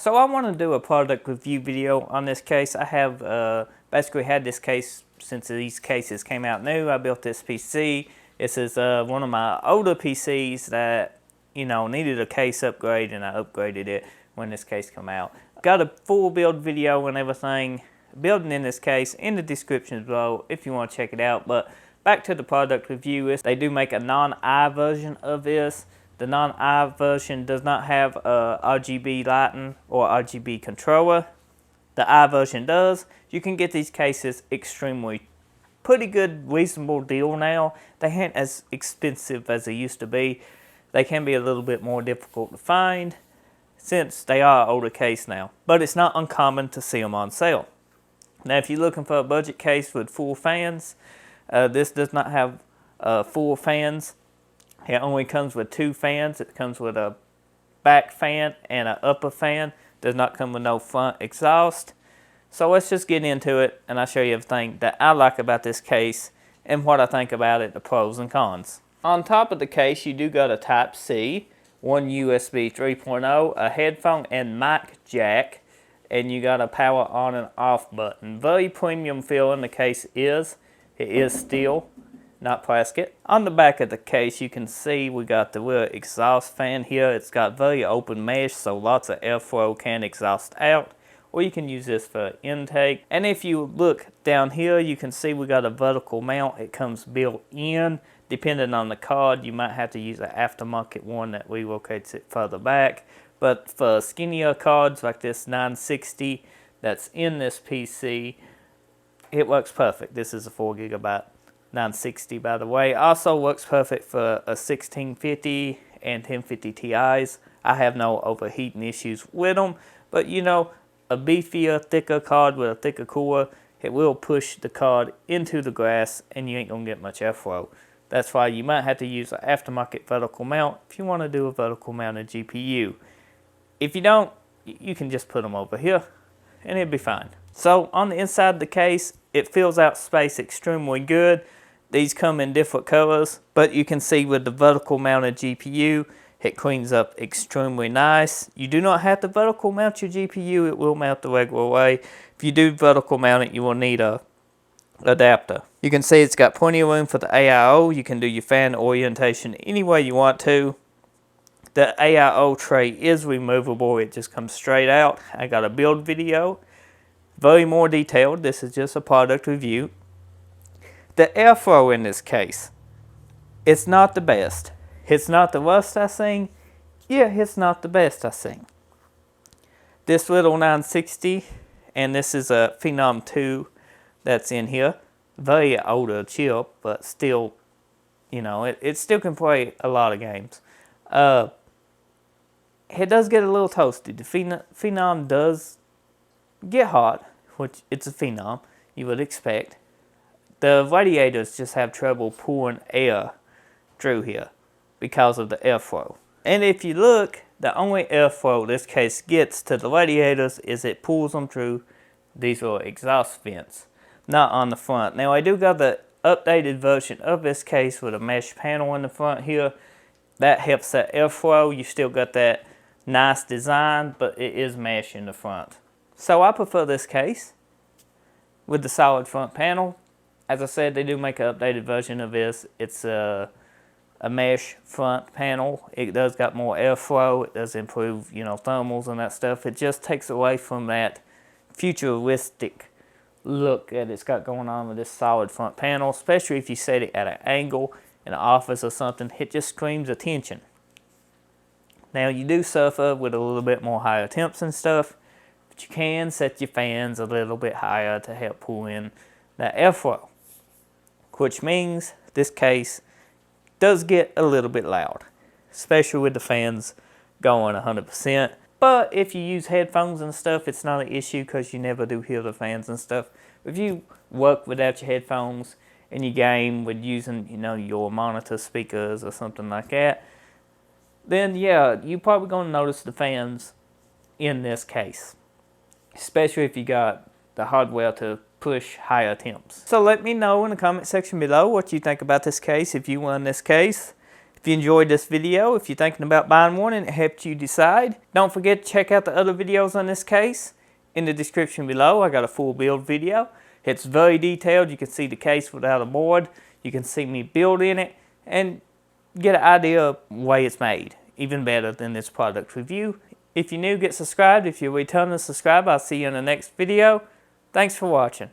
So I want to do a product review video on this case. I have basically had this case since these cases came out new. I built this PC. This is one of my older PCs that, you know, needed a case upgrade, and I upgraded it when this case came out. Got a full build video and everything, building in this case, in the description below if you want to check it out. But back to the product review, they do make a non-I version of this. The non-I version does not have RGB lighting or RGB controller. The I version does. You can get these cases extremely pretty good, reasonable deal now. They ain't as expensive as they used to be. They can be a little bit more difficult to find since they are an older case now. But it's not uncommon to see them on sale. Now, if you're looking for a budget case with full fans, this does not have full fans. It only comes with 2 fans. It comes with a back fan and an upper fan. Does not come with no front exhaust. So let's just get into it, and I'll show you everything that I like about this case and what I think about it, the pros and cons. On top of the case, you do got a Type-C, one USB 3.0, a headphone and mic jack, and you got a power on and off button. Very premium feeling the case is. It is steel, not plastic. On the back of the case, you can see we got the rear exhaust fan here. It's got very open mesh, so lots of airflow can exhaust out. Or you can use this for intake. And if you look down here, you can see we got a vertical mount. It comes built in. Depending on the card, you might have to use an aftermarket one that relocates it further back. But for skinnier cards like this 960 that's in this PC, it works perfect. This is a 4GB 960, by the way. Also works perfect for a 1650 and 1050 Ti's. I have no overheating issues with them, but you know, a beefier, thicker card with a thicker cooler, it will push the card into the grass and you ain't gonna get much airflow. That's why you might have to use an aftermarket vertical mount if you want to do a vertical mounted GPU. If you don't, you can just put them over here and it'll be fine. So on the inside of the case, it fills out space extremely good. These come in different colors, but you can see with the vertical mounted GPU, it cleans up extremely nice. You do not have to vertical mount your GPU. It will mount the regular way. If you do vertical mount it, you will need a adapter. You can see it's got plenty of room for the AIO. You can do your fan orientation any way you want to. The AIO tray is removable. It just comes straight out. I got a build video, very more detailed. This is just a product review. The airflow in this case, it's not the best. It's not the worst I seen. Yeah, it's not the best I seen. This little 960, and this is a Phenom 2 that's in here. Very older chip, but still, you know, it still can play a lot of games. It does get a little toasty. The Phenom does get hot, which it's a Phenom, you would expect. The radiators just have trouble pouring air through here because of the airflow. And if you look, the only airflow this case gets to the radiators is it pulls them through these little exhaust vents, not on the front. Now I do got the updated version of this case with a mesh panel in the front here. That helps that airflow. You still got that nice design, but it is mesh in the front. So I prefer this case with the solid front panel. As I said, they do make an updated version of this. It's a mesh front panel. It does got more airflow. It does improve, you know, thermals and that stuff. It just takes away from that futuristic look that it's got going on with this solid front panel, especially if you set it at an angle in an office or something. It just screams attention. Now you do suffer with a little bit more higher temps and stuff, but you can set your fans a little bit higher to help pull in that airflow, which means this case does get a little bit loud, especially with the fans going 100%. But if you use headphones and stuff, it's not an issue because you never do hear the fans and stuff. If you work without your headphones and you game with using, you know, your monitor speakers or something like that, then yeah, you're probably going to notice the fans in this case, especially if you got the hardware to push higher temps. So let me know in the comment section below what you think about this case, if you won this case. If you enjoyed this video, if you're thinking about buying one and it helped you decide, don't forget to check out the other videos on this case. In the description below, I got a full build video. It's very detailed. You can see the case without a board. You can see me building it and get an idea of the way it's made. Even better than this product review. If you're new, get subscribed. If you're returning to subscribe, I'll see you in the next video. Thanks for watching.